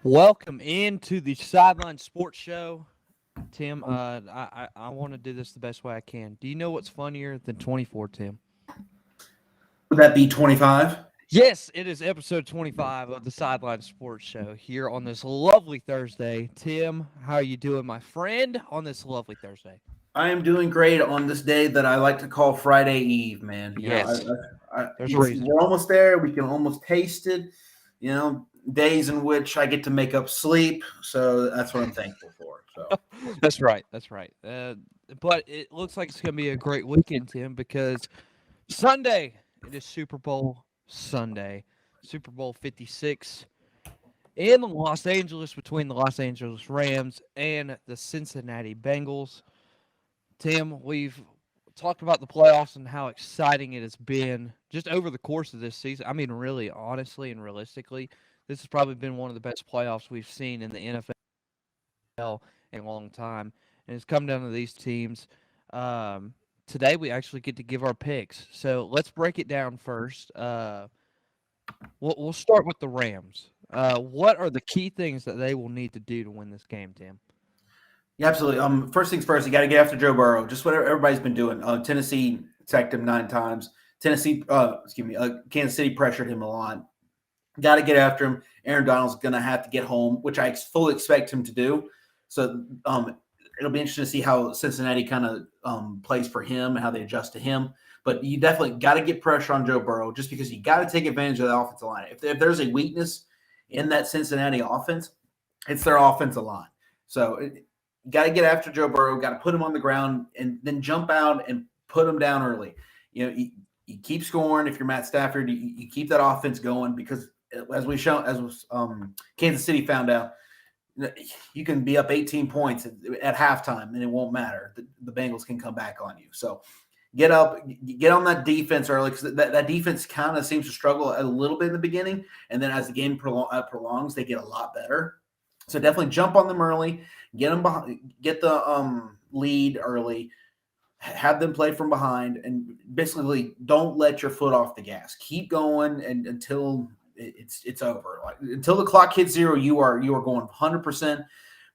Welcome into the Sideline Sports Show. Tim, I want to do this the best way I can. Do you know what's funnier than 24, Tim? Would that be 25? Yes, it is episode 25 of the Sideline Sports Show here on this lovely Thursday. Tim, how are you doing, my friend, on this lovely Thursday? I am doing great on this day that I like to call Friday Eve, man. Yes, there's a It's reason. we're almost there. We can almost taste it. Days in which I get to make up sleep. So that's what I'm thankful for. So That's right. That's right. But it looks like it's going to be a great weekend, Tim, because Sunday, it is Super Bowl Sunday. Super Bowl 56 in Los Angeles between the Los Angeles Rams and the Cincinnati Bengals. Tim, we've talked about the playoffs and how exciting it has been just over the course of this season. I mean, really, honestly and realistically, this has probably been one of the best playoffs we've seen in the NFL in a long time. And it's come down to these teams. Today, we actually get to give our picks. So let's break it down first. We'll start with the Rams. What are the key things that they will need to do to win this game, Tim? yeah, absolutely. First things first, you got to get after Joe Burrow. Just what everybody's been doing. Tennessee sacked him 9 times. Kansas City pressured him a lot. Got to get after him. Aaron Donald's going to have to get home, which I fully expect him to do. So it'll be interesting to see how Cincinnati kind of plays for him and how they adjust to him. But you definitely got to get pressure on Joe Burrow just because you got to take advantage of the offensive line. If there's a weakness in that Cincinnati offense, it's their offensive line. So you got to get after Joe Burrow, got to put him on the ground and then jump out and put him down early. You keep scoring. If you're Matt Stafford, you keep that offense going because Kansas City found out, you can be up 18 points at halftime and it won't matter. The Bengals can come back on you. So get up, get on that defense early because that defense kind of seems to struggle a little bit in the beginning. And then as the game prolongs, they get a lot better. So definitely jump on them early, get them behind, get the lead early, have them play from behind, and basically don't let your foot off the gas. Keep going and until it's over. Like until the clock hits zero, you are going 100%.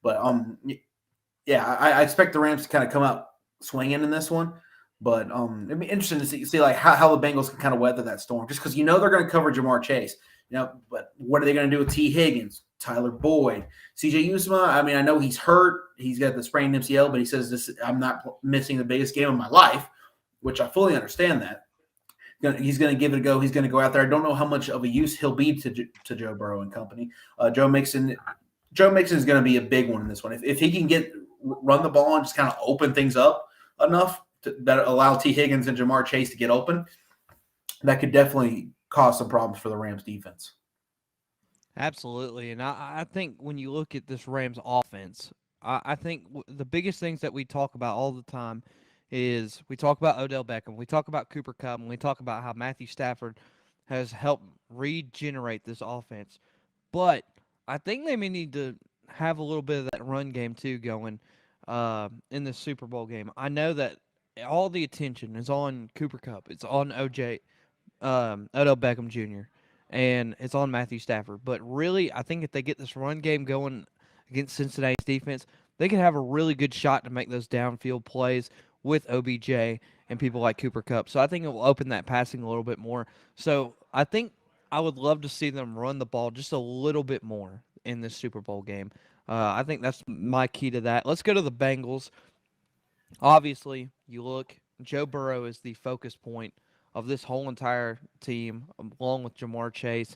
But I expect the Rams to kind of come out swinging in this one. But it'd be interesting to see like how the Bengals can kind of weather that storm, just because they're going to cover Jamar Chase. But what are they going to do with T. Higgins, Tyler Boyd, C.J. Uzomah? I mean, I know he's hurt. He's got the sprained MCL, but he says I'm not missing the biggest game of my life, which I fully understand that. He's going to give it a go. He's going to go out there. I don't know how much of a use he'll be to Joe Burrow and company. Joe Mixon is going to be a big one in this one. If he can run the ball and just kind of open things up enough that allow T. Higgins and Jamar Chase to get open, that could definitely cause some problems for the Rams defense. Absolutely. And I think when you look at this Rams offense, I think the biggest things that we talk about all the time is we talk about Odell Beckham, we talk about Cooper Kupp, and we talk about how Matthew Stafford has helped regenerate this offense. But I think they may need to have a little bit of that run game too going in the Super Bowl game. I know that all the attention is on Cooper Kupp. It's on Odell Beckham Jr., and it's on Matthew Stafford. But really, I think if they get this run game going against Cincinnati's defense, they can have a really good shot to make those downfield plays with OBJ and people like Cooper Kupp. So I think it will open that passing a little bit more. So I think I would love to see them run the ball just a little bit more in this Super Bowl game. I think that's my key to that. Let's go to the Bengals. Obviously, you look, Joe Burrow is the focus point of this whole entire team, along with Jamar Chase.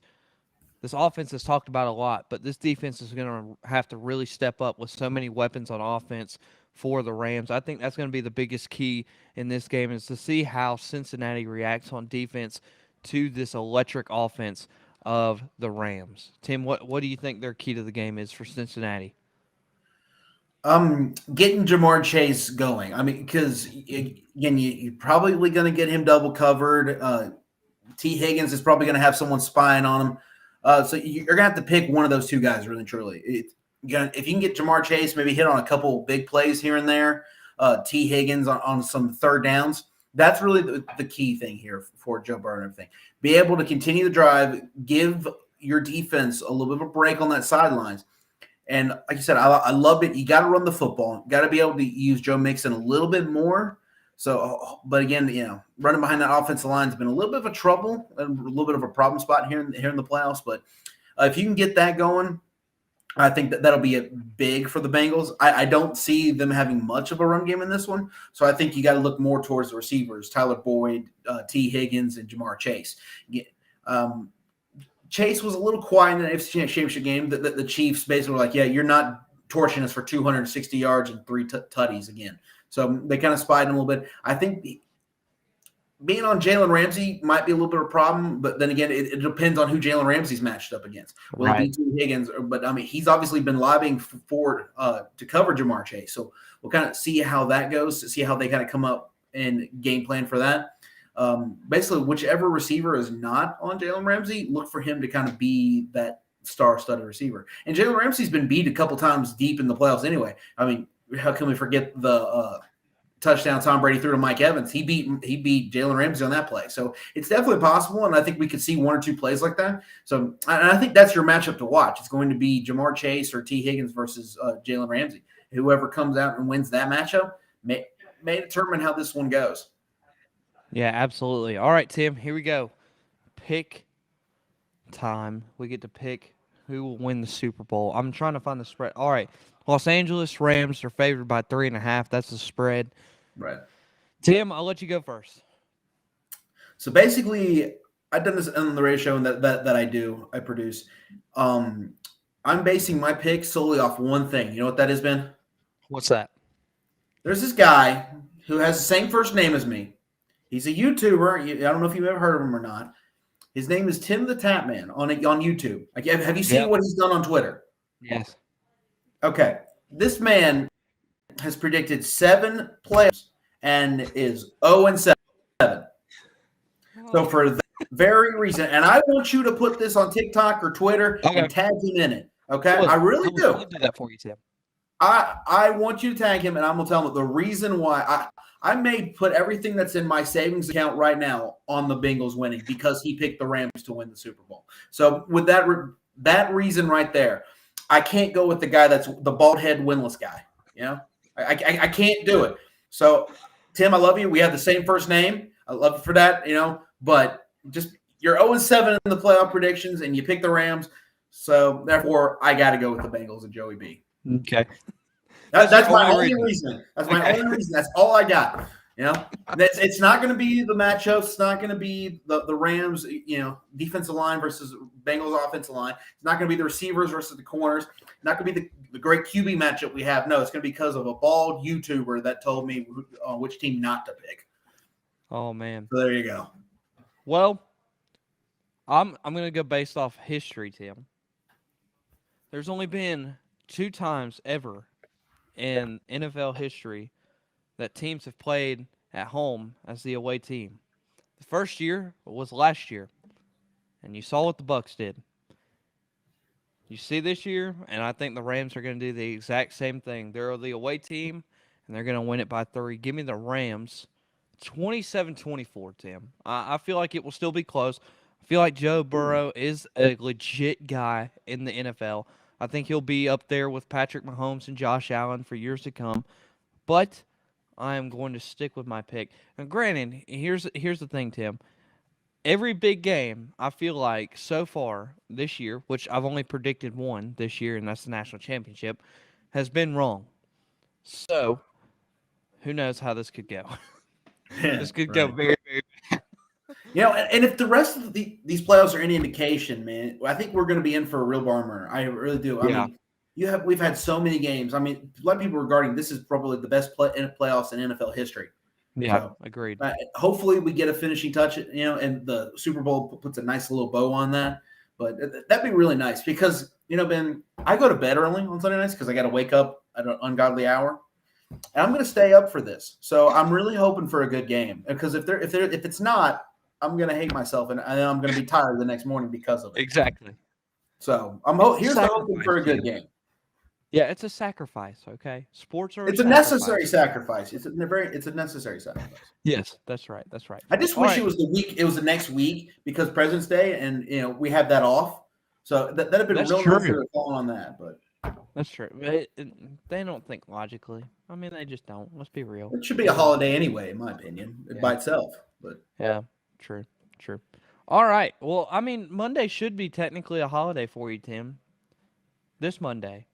This offense is talked about a lot, but this defense is going to have to really step up with so many weapons on offense for the Rams. I think that's going to be the biggest key in this game is to see how Cincinnati reacts on defense to this electric offense of the Rams. Tim, what do you think their key to the game is for Cincinnati? Getting Jamar Chase going. I mean, because again, you're probably going to get him double covered. T. Higgins is probably going to have someone spying on him. So you're going to have to pick one of those two guys, really, truly. If you can get Jamar Chase, maybe hit on a couple big plays here and there, T. Higgins on some third downs, that's really the key thing here for Joe Burrow and everything. Be able to continue the drive, give your defense a little bit of a break on that sidelines. And like you said, I love it. You got to run the football. Got to be able to use Joe Mixon a little bit more. So, but again, running behind that offensive line has been a little bit of a trouble, a little bit of a problem spot here in the playoffs. But if you can get that going, I think that'll be big for the Bengals. I don't see them having much of a run game in this one. So I think you got to look more towards the receivers, Tyler Boyd, T. Higgins, and Jamar Chase. Chase was a little quiet in the AFC Championship game. The Chiefs basically were like, yeah, you're not torching us for 260 yards and 3 tutties again. So they kind of spied him a little bit. I think being on Jalen Ramsey might be a little bit of a problem, but then again, it depends on who Jalen Ramsey's matched up against. Will it be T. Higgins? But, I mean, he's obviously been lobbying for to cover Jamar Chase. So we'll kind of see how that goes, to see how they kind of come up and game plan for that. Basically, whichever receiver is not on Jalen Ramsey, look for him to kind of be that star-studded receiver. And Jalen Ramsey's been beat a couple times deep in the playoffs anyway. I mean, how can we forget the touchdown Tom Brady threw to Mike Evans? He beat Jalen Ramsey on that play. So it's definitely possible, and I think we could see 1 or 2 plays like that. So and I think that's your matchup to watch. It's going to be Jamar Chase or T. Higgins versus Jalen Ramsey. Whoever comes out and wins that matchup may determine how this one goes. Yeah, absolutely. All right, Tim, here we go. Pick time. We get to pick who will win the Super Bowl. I'm trying to find the spread. All right. Los Angeles Rams are favored by 3.5. That's the spread. Right. Tim, I'll let you go first. So basically, I've done this on the radio show that I produce. I'm basing my pick solely off one thing. You know what that has been? What's that? There's this guy who has the same first name as me. He's a YouTuber. I don't know if you've ever heard of him or not. His name is Tim the Tapman on YouTube. Have you seen what he's done on Twitter? Yes. Okay. This man has predicted 7 players and is 0-7. So for that very reason, and I want you to put this on TikTok or Twitter and tag him in it. Okay? I really do. I'll do that for you, Tim. I want you to tag him, and I'm going to tell him the reason why I may put everything that's in my savings account right now on the Bengals winning because he picked the Rams to win the Super Bowl. So with that reason right there, I can't go with the guy that's the bald head winless guy. You know, I can't do it. So Tim, I love you. We have the same first name. I love you for that. You know, but just you're 0-7 in the playoff predictions, and you pick the Rams. So therefore, I got to go with the Bengals and Joey B. Okay. That's my only reason. That's my only reason. That's all I got. You know, it's not going to be the matchups. It's not going to be the Rams, defensive line versus Bengals offensive line. It's not going to be the receivers versus the corners. It's not going to be the great QB matchup we have. No, it's going to be because of a bald YouTuber that told me which team not to pick. Oh man. So there you go. Well, I'm going to go based off history, Tim. There's only been 2 times ever in NFL history that teams have played at home as the away team. The first year was last year, and you saw what the Bucs did. You see this year, and I think the Rams are going to do the exact same thing. They're the away team, and they're going to win it by 3. Give me the Rams 27-24, Tim. I feel like it will still be close. I feel like Joe Burrow is a legit guy in the NFL. I think he'll be up there with Patrick Mahomes and Josh Allen for years to come. But I am going to stick with my pick. And granted, here's the thing, Tim. Every big game, I feel like, so far this year, which I've only predicted one this year, and that's the national championship, has been wrong. So, who knows how this could go. This could go very, very bad. And if the rest of these playoffs are any indication, man, I think we're going to be in for a real barn burner. I really do. I mean, we've had so many games. I mean, a lot of people regarding this is probably the best playoffs in NFL history. Yeah, so, agreed. Hopefully, we get a finishing touch, and the Super Bowl puts a nice little bow on that. But that'd be really nice because Ben, I go to bed early on Sunday nights because I got to wake up at an ungodly hour. And I'm going to stay up for this. So I'm really hoping for a good game because if it's not, I'm going to hate myself and I'm going to be tired the next morning because of it. Exactly. So here's hoping for a good game. Yeah, it's a sacrifice. Okay, sports are. It's a necessary sacrifice. It's a necessary sacrifice. Yes, that's right. That's right. I just wish it was the next week because President's Day and we have that off. So that'd have been That's real nice to true. have fallen on that, but That's true. They don't think logically. I mean, they just don't. Let's be real. it should be They a don't. holiday anyway, in my opinion, Yeah. by itself. But Yeah. True. True. All right. Well, I mean, Monday should be technically a holiday for you, Tim. This Monday.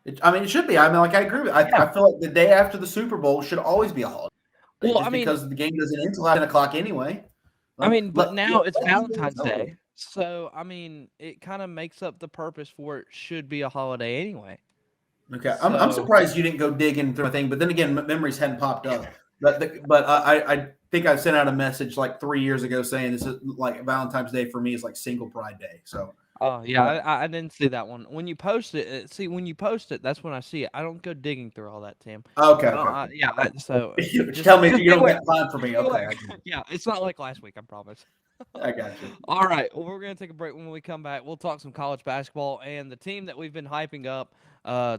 it should be. I mean, like I agree with. Yeah. I feel like the day after the Super Bowl should always be a holiday, Well, just because the game doesn't end until 10 o'clock anyway. but now it's Let people Valentine's celebrate. Day. So, I mean, it kind of makes up the purpose for it should be a holiday anyway. Okay, I'm So, surprised you didn't go digging through a thing, but then again, memories hadn't popped up. But I think I sent out a message like 3 years ago saying this is like Valentine's Day for me is like Single Pride Day. So oh yeah, I didn't see that one. When you post it, when you post it, that's when I see it. I don't go digging through all that, Tim. okay. Yeah. So Just just tell me just you be don't aware. got time for me. Be Okay, aware. Yeah, it's not like last week. I promise. I got you. All right. Well, we're gonna take a break. When we come back, we'll talk some college basketball and the team that we've been hyping up.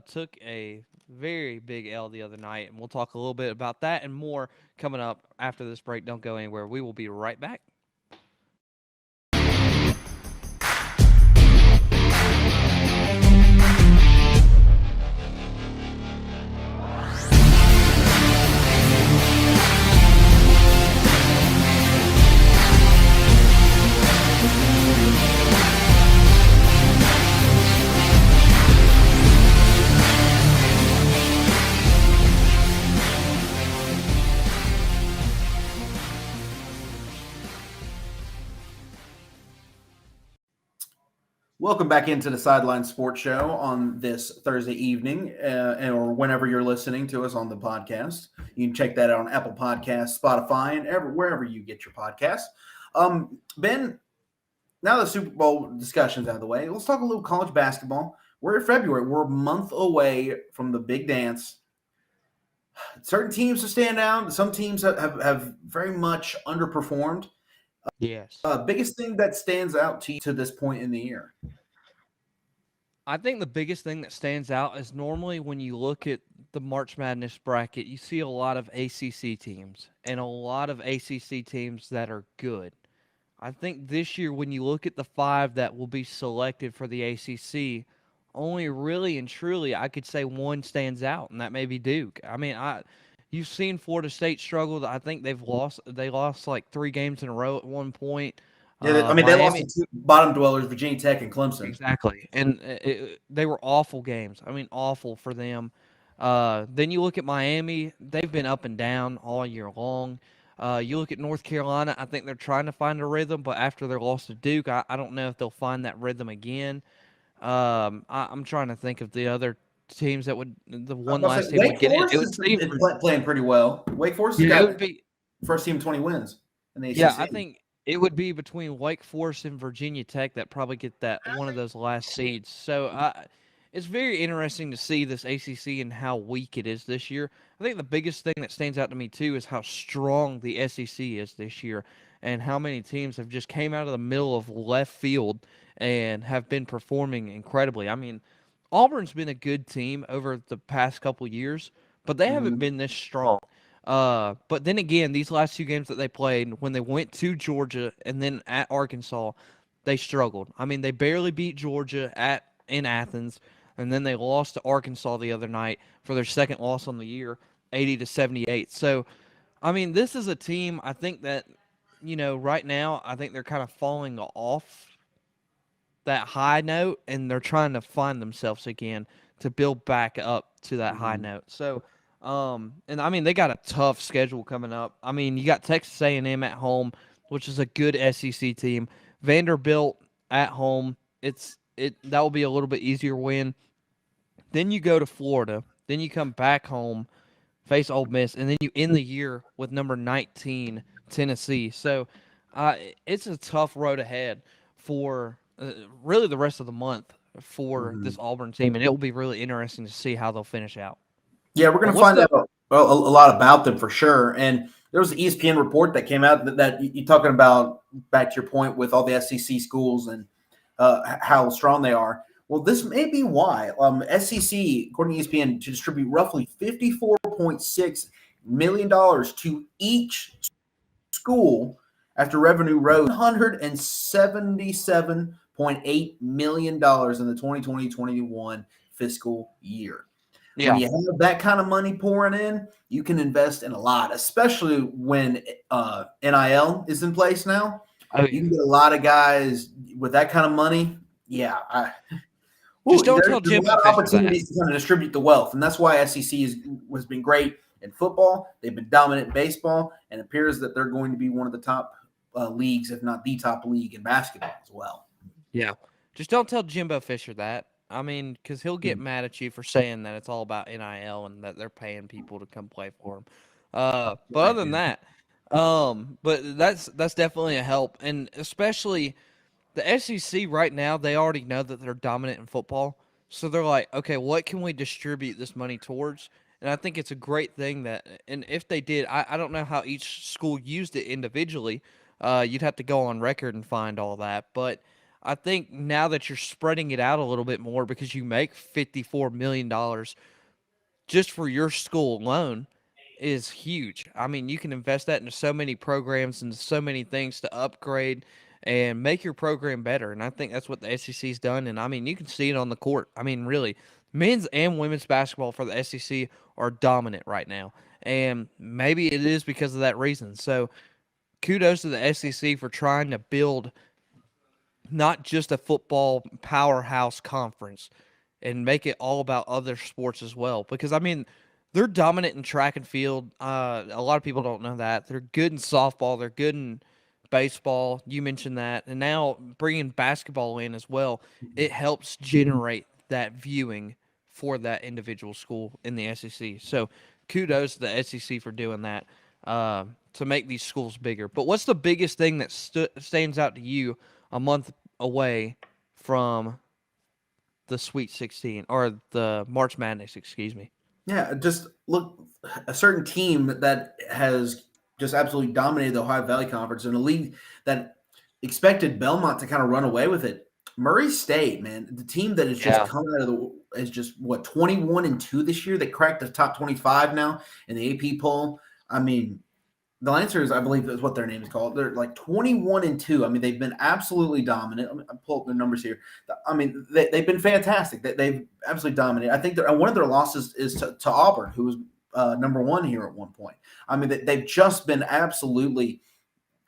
Took a very big L the other night, and we'll talk a little bit about that and more coming up after this break. Don't go anywhere. We will be right back. Welcome back into the Sideline Sports Show on this Thursday evening, or whenever you're listening to us on the podcast. You can check that out on Apple Podcasts, Spotify, and wherever you get your podcasts. Ben, now the Super Bowl discussion's out of the way, let's talk a little college basketball. We're in February. We're a month away from the big dance. Certain teams have stand out. Some teams have very much underperformed. Yes. Biggest thing that stands out to you to this point in the year? I think the biggest thing that stands out is normally when you look at the March Madness bracket, you see a lot of ACC teams and a lot of ACC teams that are good. I think this year, when you look at the five that will be selected for the ACC, only really and truly I could say one stands out, and that may be Duke. I mean, you've seen Florida State struggle. I think they lost like 3 games in a row at one point. Yeah, I mean, they lost to Miami. two bottom dwellers, Virginia Tech and Clemson. Exactly, and they were awful games. I mean, awful for them. Then you look at Miami; they've been up and down all year long. You look at North Carolina; I think they're trying to find a rhythm, but after their loss to Duke, I don't know if they'll find that rhythm again. I'm trying to think of the other teams that would the I was one about to last say, team would Wake get in. Forest It would seem is playing pretty well. Wake Forest has yeah, it got would be first team 20 wins in the yeah. I ACC. think it would be between Wake Forest and Virginia Tech that probably get that one of those last seeds. So it's very interesting to see this ACC and how weak it is this year. I think the biggest thing that stands out to me too is how strong the SEC is this year, and how many teams have just came out of the middle of left field and have been performing incredibly. I mean, Auburn's been a good team over the past couple years, but they haven't Mhm. been this strong. But then again, these last 2 games that they played, when they went to Georgia and then at Arkansas, they struggled. I mean, they barely beat Georgia in Athens, and then they lost to Arkansas the other night for their second loss on the year, 80-78. So, I mean, this is a team I think that, right now, I think they're kind of falling off that high note, and they're trying to find themselves again to build back up to that high Mhm. note. So, and I mean they got a tough schedule coming up. I mean you got Texas A&M at home, which is a good SEC team. Vanderbilt at home. That will be a little bit easier win. Then you go to Florida. Then you come back home, face Ole Miss, and then you end the year with number 19 Tennessee. So it's a tough road ahead for really the rest of the month for this Mhm. Auburn team, and it will be really interesting to see how they'll finish out. Yeah, we're But going to what's find the out a lot about them for sure. And there was an ESPN report that came out that you're talking about, back to your point with all the SEC schools and how strong they are. Well, this may be why SEC, according to ESPN, to distribute roughly $54.6 million to each school after revenue rose 177.6 $1.8 million in the 2020-21 fiscal year. When Yeah. you have that kind of money pouring in, you can invest in a lot, especially when NIL is in place now. Oh, You yeah. can get a lot of guys with that kind of money. Yeah, Just don't there's tell a Jimbo lot of Fisher that. opportunities to kind of distribute the wealth, and that's why SEC has been great in football. They've been dominant in baseball, and it appears that they're going to be one of the top leagues, if not the top league in basketball as well. Yeah. Just don't tell Jimbo Fisher that. I mean, because he'll get mad at you for saying that it's all about NIL and that they're paying people to come play for him. But Right, other than that, but that's definitely a help, and especially the SEC right now, they already know that they're dominant in football. So they're like, okay, what can we distribute this money towards? And I think it's a great thing that, and if they did, I don't know how each school used it individually. You'd have to go on record and find all that. But I think now that you're spreading it out a little bit more because you make $54 million just for your school alone is huge. I mean, you can invest that into so many programs and so many things to upgrade and make your program better. And I think that's what the SEC's done. And I mean, you can see it on the court. I mean, really, men's and women's basketball for the SEC are dominant right now. And maybe it is because of that reason. So kudos to the SEC for trying to build not just a football powerhouse conference and make it all about other sports as well. Because I mean, they're dominant in track and field. A lot of people don't know that. They're good in softball. They're good in baseball. You mentioned that, and now bringing basketball in as well, it helps generate that viewing for that individual school in the SEC. So, kudos to the SEC for doing that to make these schools bigger. But what's the biggest thing that stands out to you a month away from the Sweet 16 or the March Madness, excuse me? Yeah, just look, a certain team that has just absolutely dominated the Ohio Valley Conference in a league that expected Belmont to kind of run away with it. Murray State, man, the team that has just Yeah. come out of the is just what 21-2 this year. They cracked the top 25 now in the AP poll. I mean, the Lancers, I believe, is what their name is called. They're like 21-2. I mean, they've been absolutely dominant. I'll pull up the numbers here. I mean, they've been fantastic. They've absolutely dominated. I think one of their losses is to Auburn, who was number one here at one point. I mean, they've just been absolutely,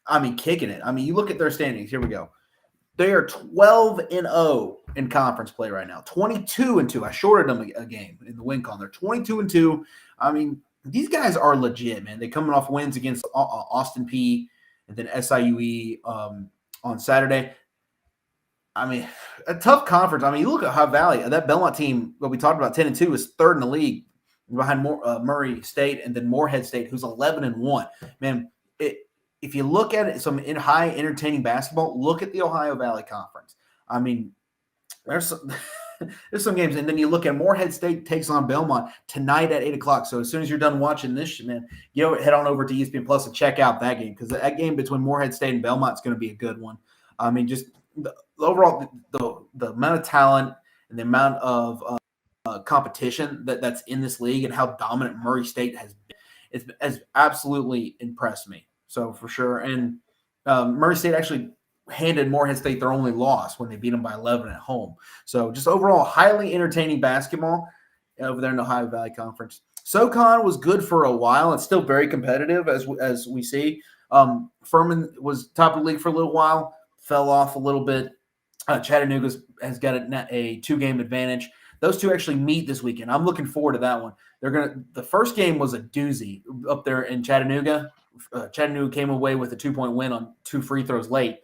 I mean, kicking it. I mean, you look at their standings. Here we go. They are 12-0 in conference play right now. 22-2. I shorted them a game in the win column. They're 22-2. I mean, these guys are legit, man. They're coming off wins against Austin P and then SIUE on Saturday. I mean, a tough conference. I mean, you look at Ohio Valley. That Belmont team, what we talked about, 10-2, is third in the league behind Murray State and then Morehead State, who's 11-1. Man, if you look at it, some high entertaining basketball, look at the Ohio Valley Conference. I mean, there's some games, and then you look at Morehead State takes on Belmont tonight at 8:00. So as soon as you're done watching this, man, head on over to ESPN Plus and check out that game because that game between Morehead State and Belmont is going to be a good one. I mean, just overall the amount of talent and the amount of competition that's in this league and how dominant Murray State has been, has absolutely impressed me. So for sure, and Murray State actually handed Morehead State their only loss when they beat them by 11 at home. So just overall, highly entertaining basketball over there in the Ohio Valley Conference. SoCon was good for a while. It's still very competitive as we see. Furman was top of the league for a little while, fell off a little bit. Chattanooga has got a 2-game advantage. Those two actually meet this weekend. I'm looking forward to that one. The first game was a doozy up there in Chattanooga. Chattanooga came away with a 2-point win on 2 free throws late.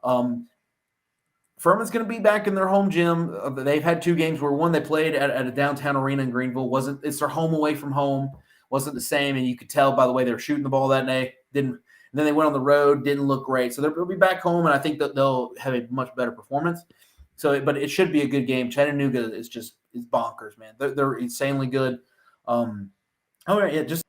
Furman's going to be back in their home gym. They've had 2 games where one they played at a downtown arena in Greenville. It's their home away from home. Wasn't the same, and you could tell by the way they were shooting the ball that day. And then they went on the road, didn't look great. So they'll be back home, and I think that they'll have a much better performance. But it should be a good game. Chattanooga is bonkers, man. They're insanely good. Just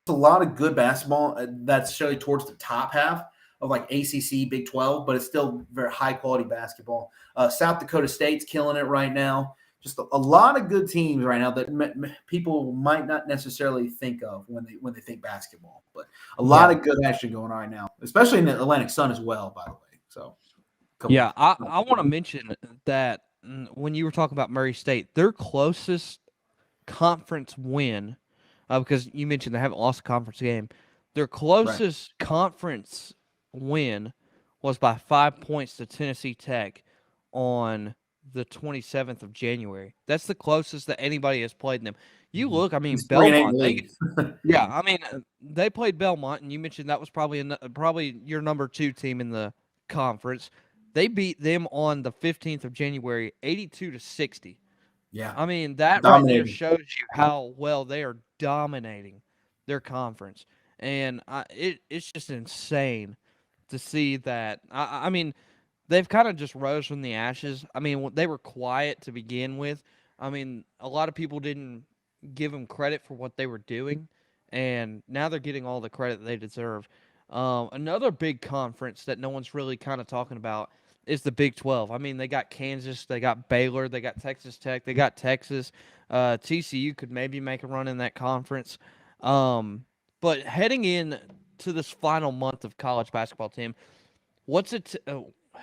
a lot of good basketball that's showing towards the top half of like ACC, Big 12, but it's still very high quality basketball. South Dakota State's killing it right now. Just a lot of good teams right now that people might not necessarily think of when they think basketball, but a lot of good action going on right now, especially in the Atlantic Sun as well, by the way. So couple. Yeah, I want to mention that when you were talking about Murray State, their closest conference win, because you mentioned they haven't lost a conference game, their Right. closest conference win was by 5 points to Tennessee Tech on the 27th of January. That's the closest that anybody has played them. You Mhm. look, I mean, He's 3-8 in Belmont, the they league. yeah, I mean, they played Belmont, and you mentioned that was probably your number two team in the conference. They beat them on the 15th of January, 82-60. Yeah, I mean, that right there dominating. shows you how well they are dominating their conference, and it's just insane to see that. I mean, they've kind of just rose from the ashes. I mean, they were quiet to begin with. I mean, a lot of people didn't give them credit for what they were doing, and now they're getting all the credit they deserve. Another big conference that no one's really kind of talking about is the Big 12. I mean, they got Kansas, they got Baylor, they got Texas Tech, they got Texas. TCU could maybe make a run in that conference. But heading in to this final month of college basketball, team, what's it?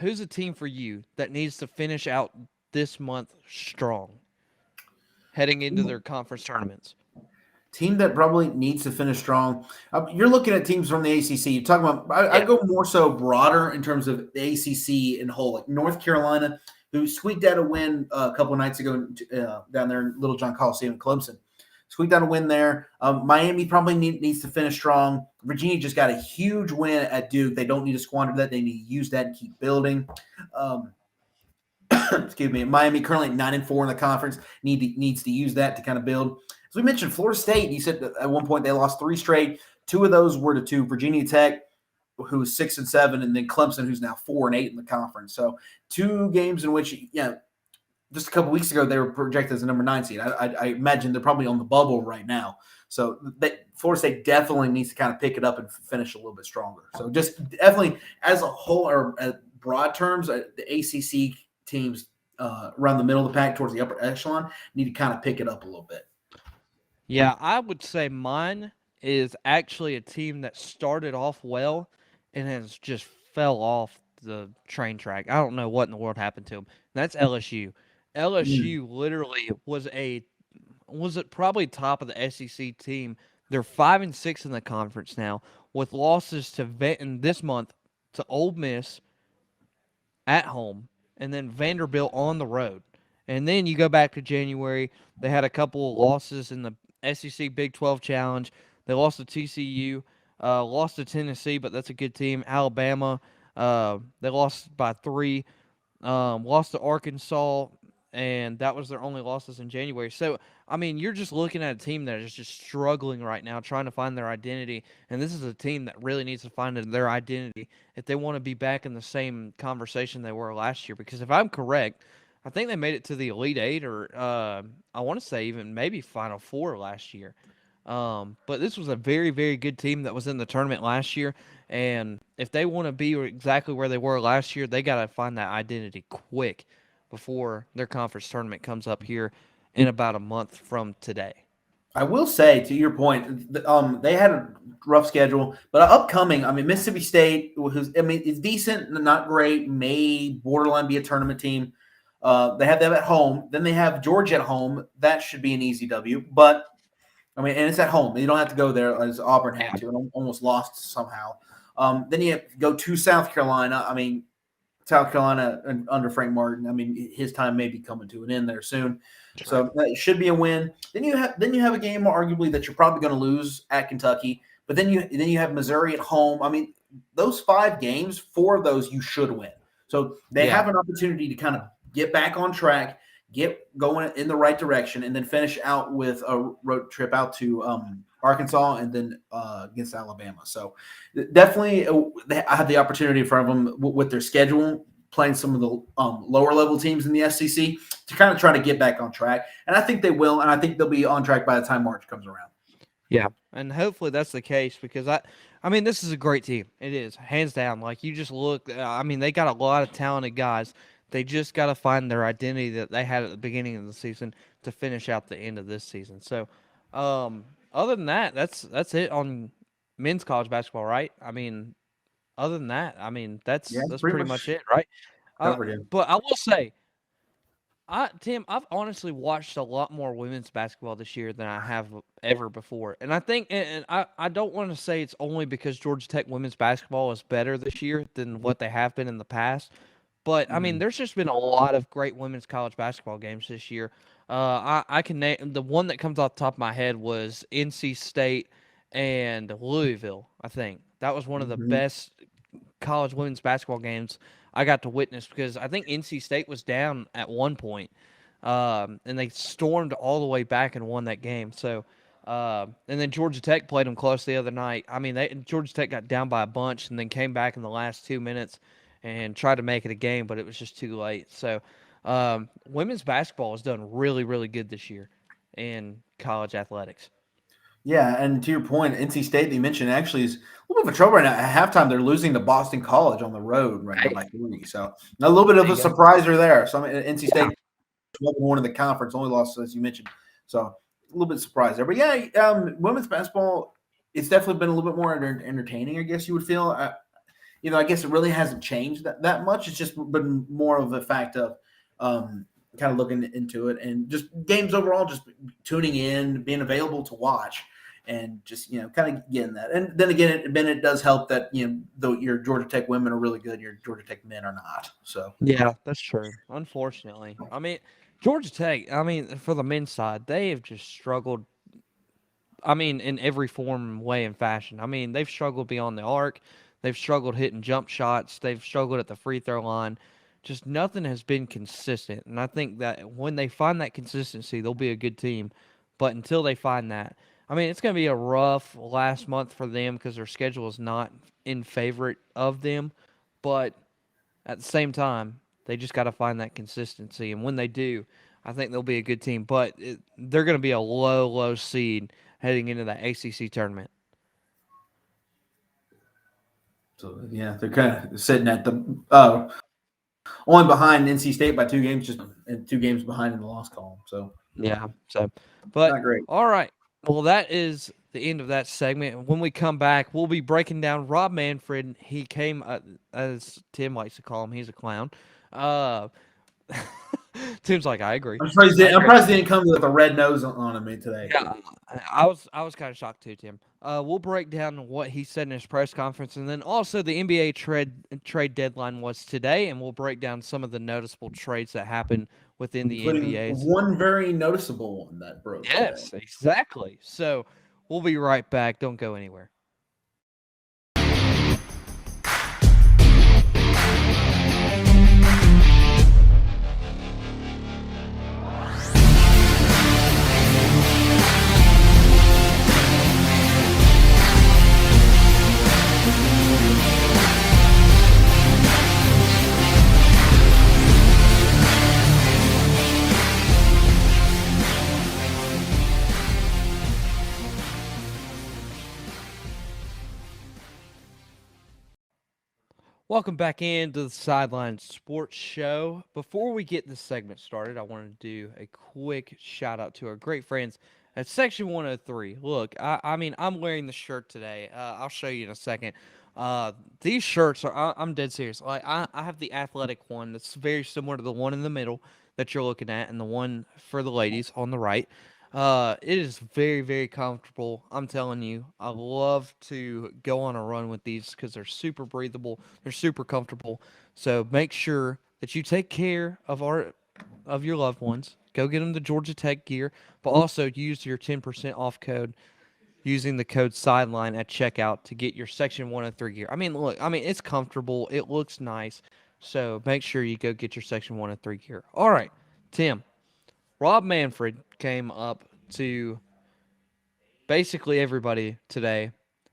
Who's a team for you that needs to finish out this month strong, heading into their conference tournaments? Team that probably needs to finish strong. You're looking at teams from the ACC. You're talking about. I Yeah. go more so broader in terms of the ACC in whole. Like North Carolina, who squeaked out a win a couple of nights ago down there in Little John Coliseum in Clemson. Squeaked out a win there. Miami probably needs to finish strong. Virginia just got a huge win at Duke. They don't need to squander that. They need to use that and keep building. Um, excuse me. Miami currently 9-4 in the conference. Needs to use that to kind of build. As we mentioned, Florida State. You said at one point they lost 3 straight. 2 of those were to Virginia Tech, who's 6-7, and then Clemson, who's now 4-8 in the conference. So 2 games in which, just a couple weeks ago they were projected as a number 9 seed. I imagine they're probably on the bubble right now. So Florida State definitely needs to kind of pick it up and finish a little bit stronger. So just definitely as a whole, or broad terms, the ACC teams around the middle of the pack towards the upper echelon need to kind of pick it up a little bit. Yeah, I would say mine is actually a team that started off well and has just fell off the train track. I don't know what in the world happened to them. That's LSU. Mm. LSU literally was it probably top of the SEC team. They're 5-6 in the conference now, with losses to in this month to Ole Miss at home, and then Vanderbilt on the road. And then you go back to January, they had a couple of losses in the SEC Big 12 Challenge. They lost to TCU, lost to Tennessee, but that's a good team. Alabama, they lost by 3, lost to Arkansas, and that was their only losses in January. So, I mean, you're just looking at a team that is just struggling right now, trying to find their identity. And this is a team that really needs to find their identity if they want to be back in the same conversation they were last year. Because if I'm correct, I think they made it to the Elite Eight, or I want to say even maybe Final Four last year. But this was a very, very good team that was in the tournament last year. And if they want to be exactly where they were last year, they got to find that identity quick before their conference tournament comes up here in about a month from today. I will say, to your point, they had a rough schedule, but upcoming. I mean, Mississippi State, who's is decent, not great, may borderline be a tournament team. They have them at home. Then they have Georgia at home. That should be an easy W. But I mean, and it's at home. You don't have to go there as Auburn had Yeah. to, and almost lost somehow. Then you go to South Carolina. I mean, South Carolina under Frank Martin. I mean, his time may be coming to an end there soon. That's right. So that should be a win. Then you have a game arguably that you're probably going to lose at Kentucky. But then you have Missouri at home. I mean, those 5 games, 4 of those you should win. So they Yeah. have an opportunity to kind of get back on track, get going in the right direction, and then finish out with a road trip out to Arkansas and then against Alabama. So definitely I have the opportunity in front of them with their schedule, playing some of the lower level teams in the SEC to kind of try to get back on track. And I think they will, and I think they'll be on track by the time March comes around. Yeah. And hopefully that's the case, because I mean, this is a great team. It is, hands down. Like, you just look, I mean, they got a lot of talented guys. They just got to find their identity that they had at the beginning of the season to finish out the end of this season. So, other than that, that's it on men's college basketball, right? I mean, other than that, I mean, Yeah, that's pretty pretty much much. it, right? covered him. But I will say, Tim, I've honestly watched a lot more women's basketball this year than I have ever before, and I think, and I don't want to say it's only because Georgia Tech women's basketball is better this year than what they have been in the past, but I mean, Mhm. there's just been a lot of great women's college basketball games this year. I can name the one that comes off the top of my head was NC State and Louisville. I think that was one of the Mhm. best college women's basketball games I got to witness because I think NC State was down at one point, and they stormed all the way back and won that game. So, and then Georgia Tech played them close the other night. I mean, Georgia Tech got down by a bunch and then came back in the last 2 minutes and tried to make it a game, but it was just too late. So, women's basketball has done really, really good this year in college athletics. Yeah, and to your point, NC State that you mentioned actually is a little bit of a trouble right now. At halftime, they're losing to Boston College on the road right now Hey, by 3. So a little bit of there a you go. surpriser there. So NC Yeah. State 12-1 in the conference, only lost as you mentioned. So a little bit surprised there. But yeah, women's basketball, it's definitely been a little bit more entertaining, I guess you would feel. I guess it really hasn't changed that much. It's just been more of a fact of kind of looking into it and just games overall, just tuning in, being available to watch, and just kind of getting that. And then again, it does help that though your Georgia Tech women are really good, your Georgia Tech men are not. So Yeah, that's true. Unfortunately, I mean, Georgia Tech. I mean, for the men's side, they have just struggled. I mean, in every form, way, and fashion. I mean, they've struggled beyond the arc. They've struggled hitting jump shots. They've struggled at the free throw line. Just nothing has been consistent. And I think that when they find that consistency, they'll be a good team. But until they find that, I mean, it's going to be a rough last month for them because their schedule is not in favorite of them. But at the same time, they just got to find that consistency, and when they do, I think they'll be a good team. But they're going to be a low, low seed heading into that ACC tournament. yeah, they're kind of sitting at the only behind NC State by 2 games, just and 2 games behind in the loss column. So Yeah. So, but not great. all right. Well, that is the end of that segment. When we come back, we'll be breaking down Rob Manfred. He came, as Tim likes to call him, he's a clown. Uh, Tim's like, I agree. I'm surprised. I I'm agree. surprised he didn't come with a red nose on him today. Yeah, I was kind of shocked too, Tim. We'll break down what he said in his press conference, and then also the NBA trade deadline was today, and we'll break down some of the noticeable trades that happened within the Including NBA's. one very noticeable one that broke today. Yes, exactly. So we'll be right back. Don't go anywhere. Welcome back into the Sideline Sports Show. Before we get this segment started, I want to do a quick shout out to our great friends at Section 103. Look, I mean, I'm wearing the shirt today. I'll show you in a second. These shirts are, I'm dead serious. Like, I have the athletic one that's very similar to the one in the middle that you're looking at, and the one for the ladies on the right. It is very, very comfortable. I'm telling you, I love to go on a run with these because they're super breathable. They're super comfortable. So make sure that you take care of your loved ones. Go get them the Georgia Tech gear, but also use your 10% off code using the code sideline at checkout to get your Section 103 gear. I mean, look, I mean it's comfortable. It looks nice. So make sure you go get your Section 103 gear. All right, Tim. Rob Manfred came up to basically everybody today,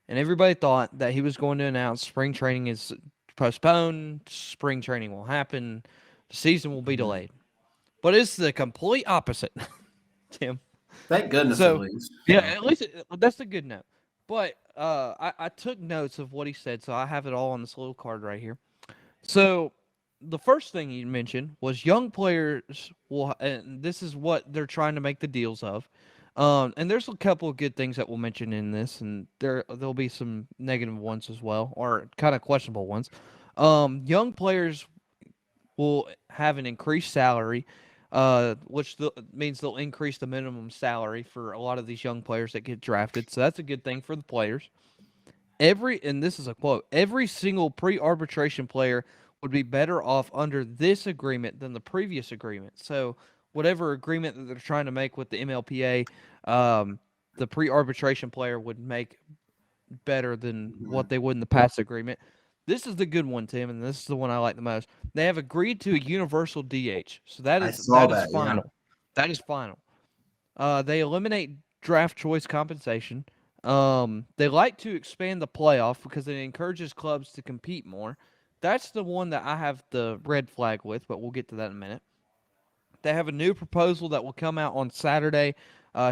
and everybody thought that he was going to announce spring training is postponed, spring training will happen, the season will be Mhm. delayed. But it's the complete opposite, Tim. Thank goodness, at So, least. yeah, So at least that's a good note. But I took notes of what he said, so I have it all on this little card right here. So the first thing you mentioned was young players will, and this is what they're trying to make the deals of. And there's a couple of good things that we'll mention in this, and there'll be some negative ones as well, or kind of questionable ones. Young players will have an increased salary, which means they'll increase the minimum salary for a lot of these young players that get drafted. So that's a good thing for the players. And this is a quote, every single pre-arbitration player would be better off under this agreement than the previous agreement. So whatever agreement that they're trying to make with the MLPA, the pre-arbitration player would make better than what they would in the past agreement. This is the good one, Tim, and this is the one I like the most. They have agreed to a universal DH. So that I is saw that is that. Yeah. final. That is final. They eliminate draft choice compensation. They like to expand the playoff because it encourages clubs to compete more. That's the one that I have the red flag with, but we'll get to that in a minute. They have a new proposal that will come out on Saturday.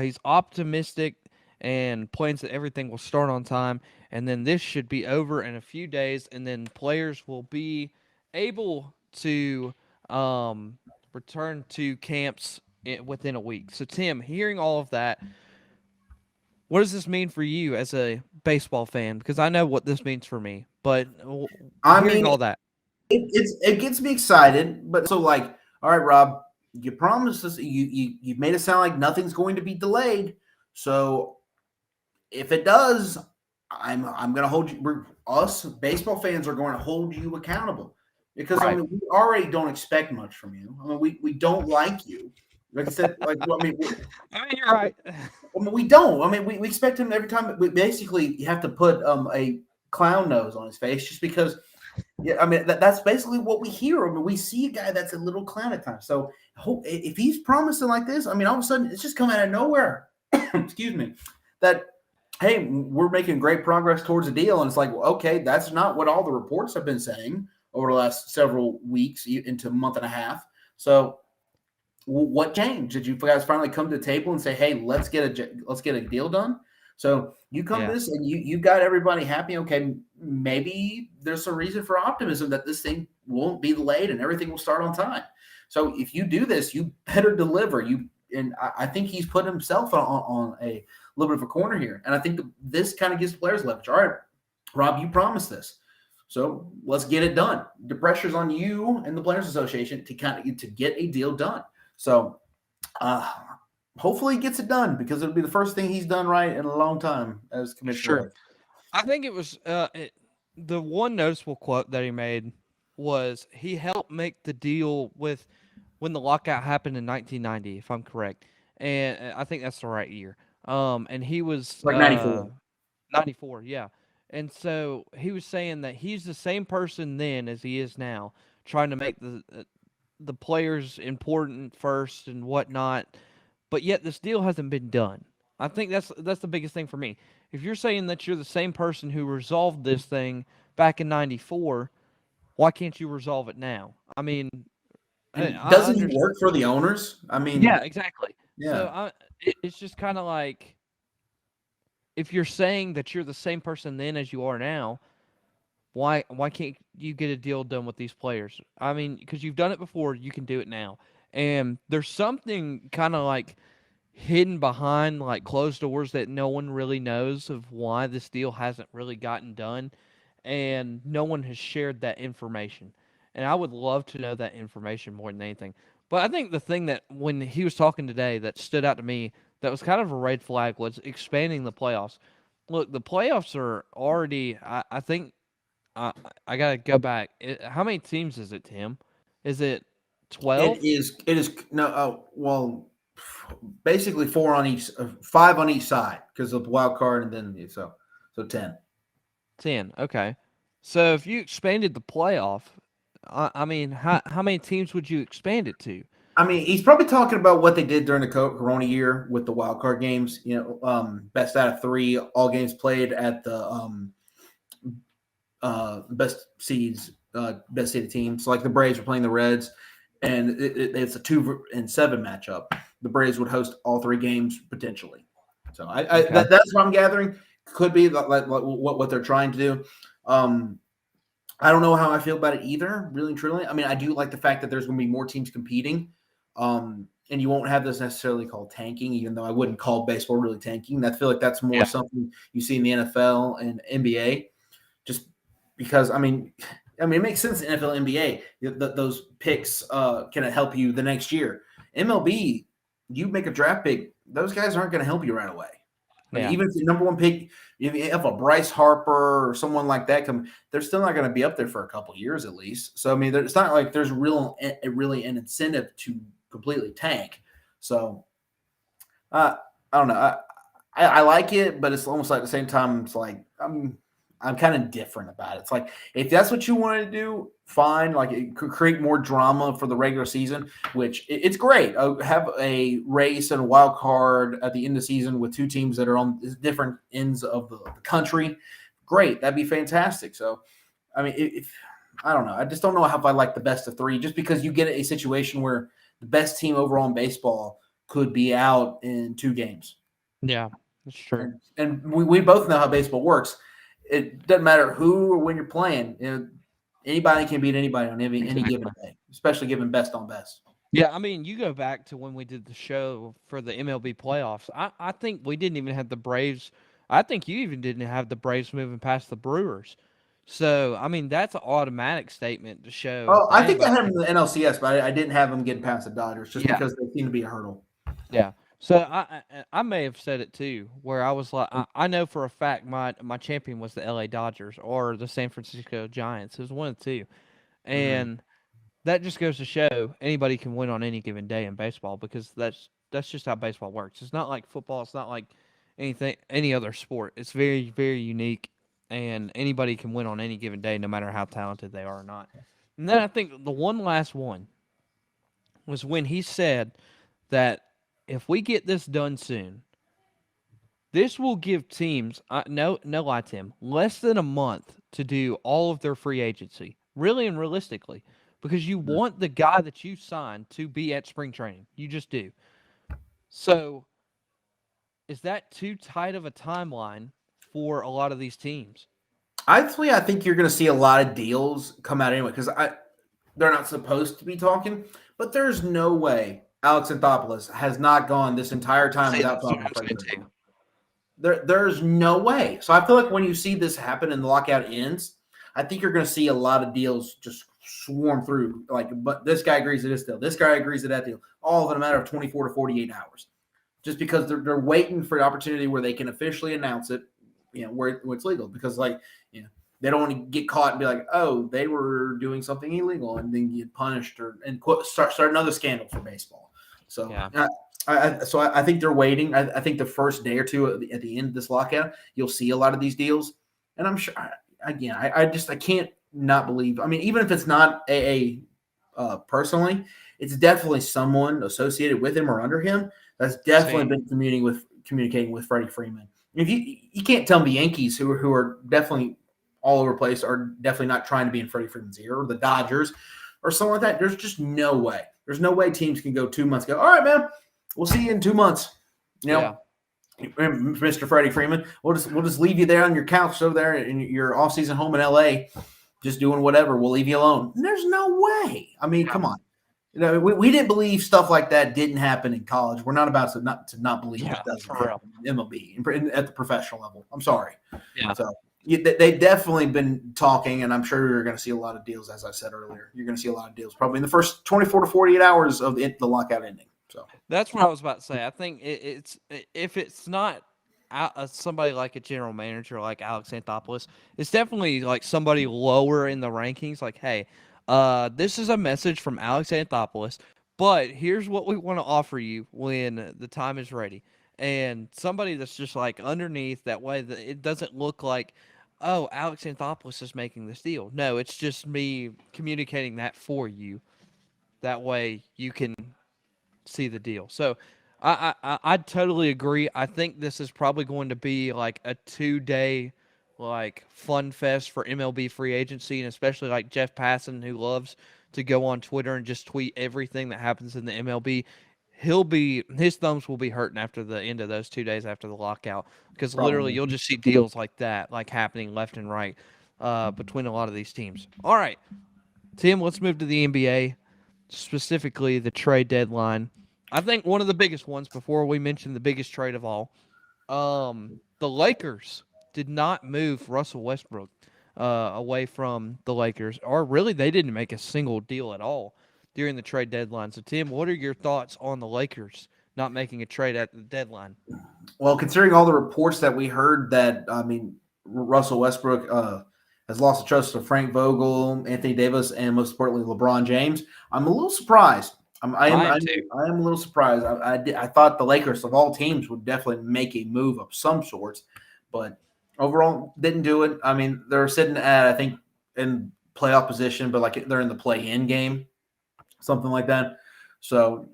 He's optimistic and plans that everything will start on time. And then this should be over in a few days. And then players will be able to return to camps within a week. So, Tim, hearing all of that, what does this mean for you as a baseball fan? Because I know what this means for me. But I hearing mean, all that, it gets me excited, but so like, all right, Rob, you promised us, you made it sound like nothing's going to be delayed. So if it does, I'm going to hold you. Us baseball fans are going to hold you accountable because I right? mean we already don't expect much from you. I mean we don't like you. Like I said, like I mean, you're right. I mean we don't. I mean we expect him every time. We basically you have to put a clown nose on his face just because. Yeah, I mean that's basically what we hear. I mean, we see a guy that's a little clown at times. So if he's promising like this, I mean, all of a sudden it's just coming out of nowhere. Excuse me. That hey, we're making great progress towards a deal, and it's like, well, okay, that's not what all the reports have been saying over the last several weeks into a month and a half. So what changed? Did you guys finally come to the table and say, hey, let's get a deal done? So you come to Yeah, this and you got everybody happy. Okay, maybe there's some reason for optimism that this thing won't be delayed and everything will start on time. So if you do this, you better deliver. I think he's put himself on a little bit of a corner here, and I think this kind of gives players leverage. All right, Rob, you promised this, so let's get it done. The pressure's on you and the Players Association to get a deal done. So uh, hopefully he gets it done because it'll be the first thing he's done right in a long time as commissioner sure. of. I think it was the one noticeable quote that he made was he helped make the deal with when the lockout happened in 1990, if I'm correct, and I think that's the right year. And he was Like 94. 94, yeah. And so he was saying that he's the same person then as he is now, trying to make the players important first and whatnot, but yet this deal hasn't been done. I think that's the biggest thing for me. If you're saying that you're the same person who resolved this thing back in '94, why can't you resolve it now? I mean, And I doesn't he understand. work for the owners? I Yeah, mean, exactly. So yeah. it's just kind of like if you're saying that you're the same person then as you are now, why can't you get a deal done with these players? I mean, because you've done it before, you can do it now. And there's something kind of like hidden behind like closed doors that no one really knows of why this deal hasn't really gotten done, and no one has shared that information. And I would love to know that information more than anything. But I think the thing that when he was talking today that stood out to me that was kind of a red flag was expanding the playoffs. Look, the playoffs are already. I think I gotta go back. How many teams is it, Tim? Is it It 12? is. It is no. Well, basically four on each, five on each side because of the wild card, and then so 10. 10. Okay. So if you expanded the playoff, I mean, how many teams would you expand it to? I mean, he's probably talking about what they did during the Corona year with the wild card games. Best out of three, all games played at the best seeded team. So like the Braves are playing the Reds, and it's a 2-7 matchup. The Braves would host all three games potentially. So Okay. that's what I'm gathering. Could be like what they're trying to do. I don't know how I feel about it either, really and truly. I mean, I do like the fact that there's going to be more teams competing. And you won't have this necessarily called tanking, even though I wouldn't call baseball really tanking. I feel like that's more Yeah. something you see in the NFL and NBA, just because, I mean, I mean, it makes sense in NFL, NBA. Those picks can help you the next year. MLB, you make a draft pick, those guys aren't going to help you right away. Like Yeah. even if the number one pick, if you have a Bryce Harper or someone like that come, they're still not going to be up there for a couple years at least. So I mean, it's not like there's really an incentive to completely tank. So I don't know. I like it, but it's almost like at the same time, it's like I'm kind of different about it. It's like if that's what you want to do, fine. Like it could create more drama for the regular season, which it's great. Have a race and a wild card at the end of the season with two teams that are on different ends of the country. Great, that'd be fantastic. So, I mean, if I don't know, I just don't know how I like the best of three, just because you get a situation where the best team overall in baseball could be out in two games. Yeah, that's true. And we both know how baseball works. It doesn't matter who or when you're playing. Anybody can beat anybody on any given day, especially given best on best. Yeah, I mean, you go back to when we did the show for the MLB playoffs. I think we didn't even have the Braves. I think you even didn't have the Braves moving past the Brewers. So, I mean, that's an automatic statement to show Oh, to I think I anybody. had him in the NLCS, but I didn't have him getting past the Dodgers just Yeah, because they seem to be a hurdle. yeah. So I may have said it too, where I was like, I know for a fact my champion was the L.A. Dodgers or the San Francisco Giants. It was one of the two, Mm-hmm. and that just goes to show anybody can win on any given day in baseball because that's just how baseball works. It's not like football. It's not like any other sport. It's very very unique, and anybody can win on any given day, no matter how talented they are or not. And then I think the one last one was when he said that if we get this done soon, this will give teams no lie, Tim, less than a month to do all of their free agency, really and realistically, because you want the guy that you signed to be at spring training. You just do. So, is that too tight of a timeline for a lot of these teams? Honestly, I think you're going to see a lot of deals come out anyway because they're not supposed to be talking, but there's no way Alex Anthopoulos has not gone this entire time See, without that's what talking to I'm Freddie saying Freeman. too. There's no way. So I feel like when you see this happen and the lockout ends, I think you're going to see a lot of deals just swarm through. Like, but this guy agrees to this deal. This guy agrees to that deal. All in a matter of 24 to 48 hours, just because they're waiting for the opportunity where they can officially announce it, where it's legal. Because they don't want to get caught and be like, oh, they were doing something illegal and then get punished and start another scandal for baseball. So Yeah. I think they're waiting. I think the first day or two at the end of this lockout, you'll see a lot of these deals, and I'm sure. Again, I can't not believe. I mean, even if it's not personally, it's definitely someone associated with him or under him that's definitely See, been communicating with Freddie Freeman. If you can't tell me the Yankees who are definitely all over the place are definitely not trying to be in Freddie Freeman's ear, or the Dodgers or something like that. There's just no way. There's no way teams can go 2 months. Go, all right, man. We'll see you in 2 months. yeah, Mr. Freddie Freeman. We'll just leave you there on your couch over there in your off-season home in LA, just doing whatever. We'll leave you alone. There's no way. I mean, yeah, come on. We didn't believe stuff like that didn't happen in college. We're not about to not believe yeah, it doesn't for real. happen in MLB at the professional level. I'm sorry. Yeah. So they definitely been talking, and I'm sure you're going to see a lot of deals. As I said earlier, you're going to see a lot of deals probably in the first 24 to 48 hours of the lockout ending. So That's what I was about to say. I think if it's not somebody like a general manager like Alex Anthopoulos, it's definitely like somebody lower in the rankings. Like, hey, this is a message from Alex Anthopoulos, but here's what we want to offer you when the time is ready. And somebody that's just like underneath that way that it doesn't look like, oh, Alex Anthopoulos is making this deal. No, it's just me communicating that for you. That way you can see the deal. So I totally agree. I think this is probably going to be like a 2 day like fun fest for MLB free agency, and especially like Jeff Passan, who loves to go on Twitter and just tweet everything that happens in the MLB. His thumbs will be hurting after the end of those 2 days after the lockout, because literally probably. you'll just see deals like that like happening left and right between a lot of these teams. All right, Tim, let's move to the NBA, specifically the trade deadline. I think one of the biggest ones before we mention the biggest trade of all, the Lakers did not move Russell Westbrook. away from the Lakers, or really they didn't make a single deal at all during the trade deadline. So, Tim, what are your thoughts on the Lakers not making a trade at the deadline? Well, considering all the reports that we heard that, I mean, Russell Westbrook has lost the trust of Frank Vogel, Anthony Davis, and most importantly, LeBron James, I'm a little surprised. I am too. I am a little surprised. I thought the Lakers of all teams would definitely make a move of some sorts, but overall didn't do it. I mean, they're sitting at, I think, in playoff position, but like they're in the play-in game, something like that. So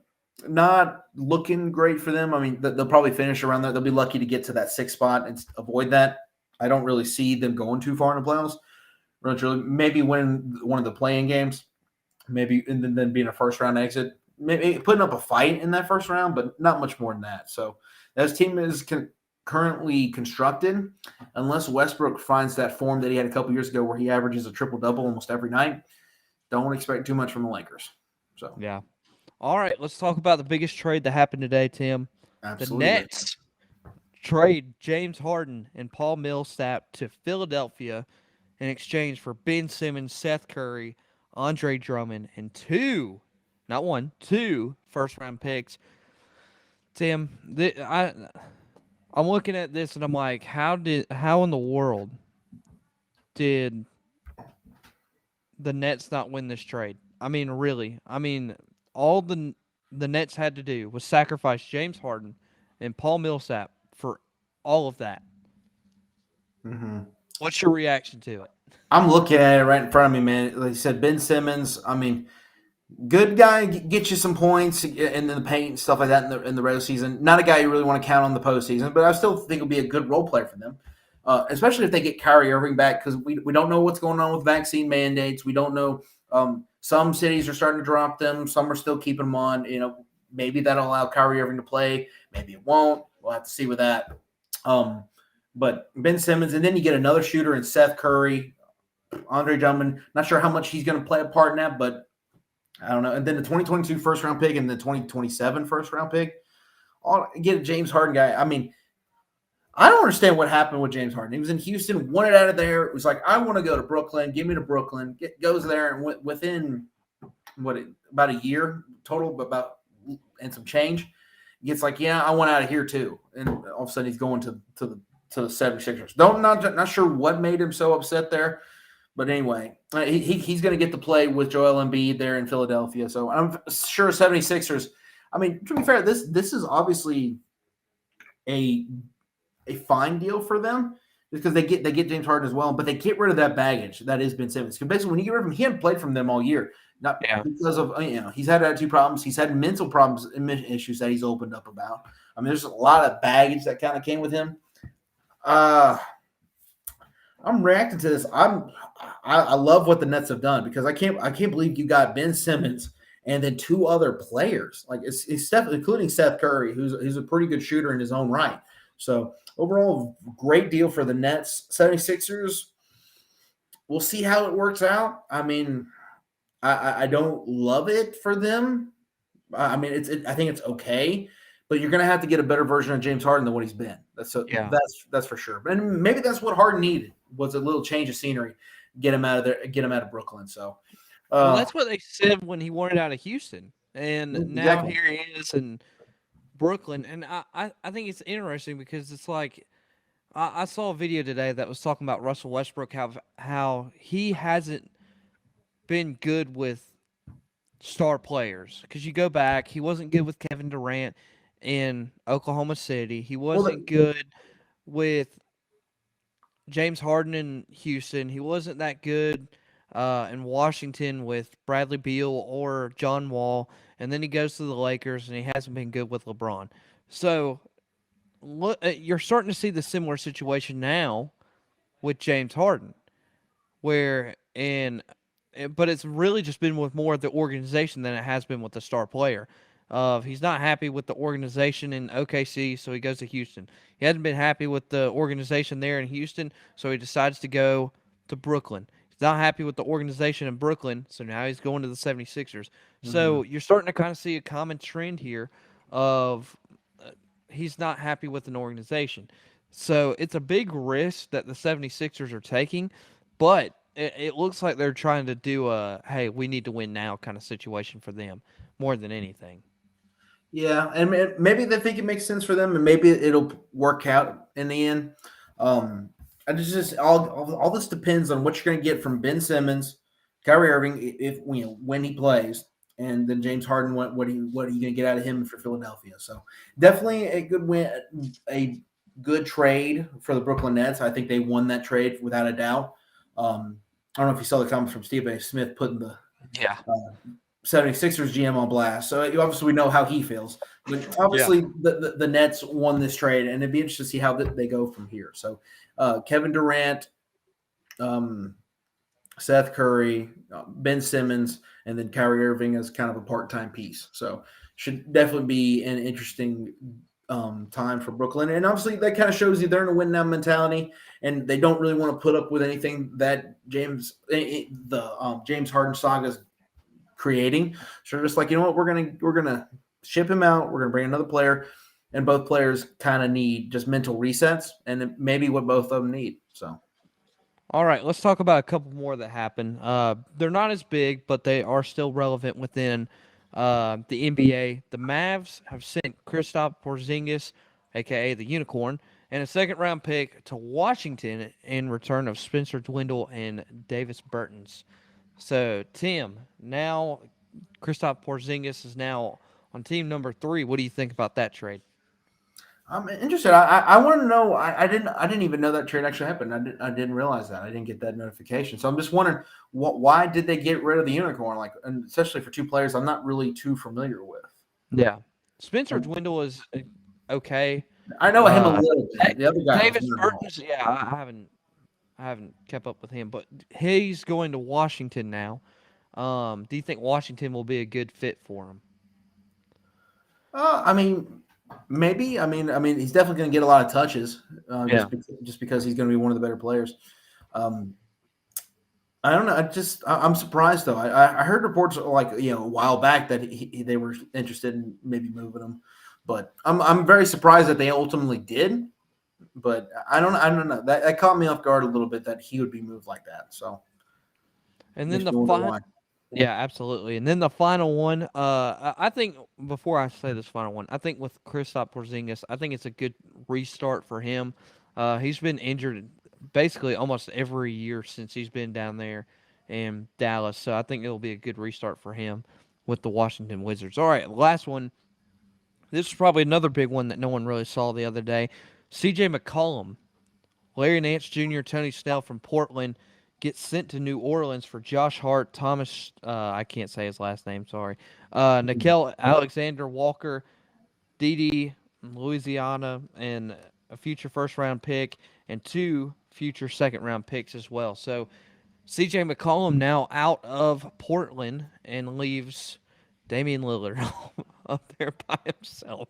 not looking great for them. I mean, they'll probably finish around there. They'll be lucky to get to that sixth spot and avoid that. I don't really see them going too far in the playoffs. Really, maybe win one of the playing games, maybe, and then being a first round exit. Maybe putting up a fight in that first round, but not much more than that. So this team is currently constructed. Unless Westbrook finds that form that he had a couple years ago where he averages a triple-double almost every night, don't expect too much from the Lakers. So Yeah. All right, let's talk about the biggest trade that happened today, Tim. The absolutely. Nets trade James Harden and Paul Millsap to Philadelphia in exchange for Ben Simmons, Seth Curry, Andre Drummond, and not one, two first-round picks. Tim, I'm looking at this and I'm like, how in the world did the Nets not win this trade? I mean, really. I mean, all the Nets had to do was sacrifice James Harden and Paul Millsap for all of that. Mm-hmm. What's your reaction to it? I'm looking at it right in front of me, man. Like I said, Ben Simmons, I mean, good guy, get you some points in the paint and stuff like that in the regular season. Not a guy you really want to count on the postseason, but I still think he'll be a good role player for them, especially if they get Kyrie Irving back, because we don't know what's going on with vaccine mandates. We don't know. Some cities are starting to drop them. Some are still keeping them on. You know, maybe that'll allow Kyrie Irving to play. Maybe it won't. We'll have to see with that. But Ben Simmons, and then you get another shooter in Seth Curry, Andre Drummond. Not sure how much he's going to play a part in that, but I don't know. And then the 2022 first round pick and the 2027 first round pick. Get a James Harden guy. I mean, I don't understand what happened with James Harden. He was in Houston, wanted out of there. It was like, I want to go to Brooklyn. Give me to Brooklyn. Goes there, and within about a year total, and some change, gets like, yeah, I want out of here too. And all of a sudden, he's going to the 76ers. Not sure what made him so upset there. But anyway, he's going to get to play with Joel Embiid there in Philadelphia. So I'm sure 76ers, I mean, to be fair, this is obviously a fine deal for them because they get James Harden as well, but they get rid of that baggage that is Ben Simmons. Because basically when you get rid of him, he hadn't played from them all year. Not because of, he's had attitude problems. He's had mental problems and issues that he's opened up about. I mean, there's a lot of baggage that kind of came with him. I'm reacting to this. I love what the Nets have done because I can't believe you got Ben Simmons and then two other players like it's including Seth Curry, who's a pretty good shooter in his own right. So overall, great deal for the Nets. 76ers, we'll see how it works out. I mean, I don't love it for them. I mean, I think it's okay. But you're going to have to get a better version of James Harden than what he's been. That's for sure. And maybe that's what Harden needed was a little change of scenery, get him out of there, get him out of Brooklyn. So, well, that's what they said when he wanted out of Houston, and now here he is in Brooklyn. And I think it's interesting because it's like I saw a video today that was talking about Russell Westbrook, how he hasn't been good with star players. Because you go back, he wasn't good with Kevin Durant in Oklahoma City. He wasn't good with James Harden in Houston. He wasn't that good in Washington with Bradley Beal or John Wall. And then he goes to the Lakers, and he hasn't been good with LeBron. So you're starting to see the similar situation now with James Harden, but it's really just been with more of the organization than it has been with the star player. He's not happy with the organization in OKC, so he goes to Houston. He hasn't been happy with the organization there in Houston, so he decides to go to Brooklyn. He's not happy with the organization in Brooklyn, so now he's going to the 76ers. Mm-hmm. So you're starting to kind of see a common trend here of he's not happy with an organization. So it's a big risk that the 76ers are taking, but it looks like they're trying to do a hey, we need to win now kind of situation for them more than anything. Yeah, and maybe they think it makes sense for them, and maybe it'll work out in the end. Um, I just all this depends on what you're going to get from Ben Simmons, Kyrie Irving, if when he plays, and then James Harden. What are you going to get out of him for Philadelphia? So definitely a good win, a good trade for the Brooklyn Nets. I think they won that trade without a doubt. I don't know if you saw the comments from Stephen A. Smith putting the Yeah. uh, 76ers GM on blast. So obviously we know how he feels. But Yeah. obviously the Nets won this trade, and it'd be interesting to see how they go from here. So Kevin Durant, um, Seth Curry, Ben Simmons, and then Kyrie Irving as kind of a part-time piece. So should definitely be an interesting time for Brooklyn. And obviously that kind of shows you they're in a win now mentality, and they don't really want to put up with anything that James Harden saga is creating. So they're just like, you know what, we're gonna ship him out. We're gonna bring another player, and both players kind of need just mental resets, and maybe what both of them need. So All right, let's talk about a couple more that happen. They're not as big, but they are still relevant within the NBA. The Mavs have sent Kristaps Porzingis, aka the Unicorn, and a second-round pick to Washington in return of Spencer Dwindle and Davis Bertans. So, Tim, now Kristaps Porzingis is now on team number 3. What do you think about that trade? I'm interested. I want to know. I didn't even know that trade actually happened. I didn't realize that. I didn't get that notification. So I'm just wondering why did they get rid of the unicorn? Like, and especially for two players I'm not really too familiar with. Yeah, Spencer Dwindle is okay. I know him a Uh, little bit. The other guy was Davis not at all. Bertans, yeah, I haven't kept up with him, but he's going to Washington now. Do you think Washington will be a good fit for him? I mean, maybe. I mean, he's definitely going to get a lot of touches, Yeah. just because he's going to be one of the better players. Um, I don't know. I'm surprised though. I heard reports like a while back that they were interested in maybe moving him, but I'm very surprised that they ultimately did. But I don't know. That caught me off guard a little bit that he would be moved like that. So And then makes the me wonder final, why. yeah, absolutely. And then the final one, I think before I say this final one, I think with Kristaps Porzingis, I think it's a good restart for him. He's been injured basically almost every year since he's been down there in Dallas, so I think it'll be a good restart for him with the Washington Wizards. All right, last one. This is probably another big one that no one really saw the other day. C.J. McCollum, Larry Nance Jr., Tony Snell from Portland gets sent to New Orleans for Josh Hart, Thomas. I can't say his last name. Sorry. Nickel Alexander Walker, Didi, Louisiana, and a future first round pick and 2 future second round picks as well. So C.J. McCollum now out of Portland and leaves Damian Lillard up there by himself.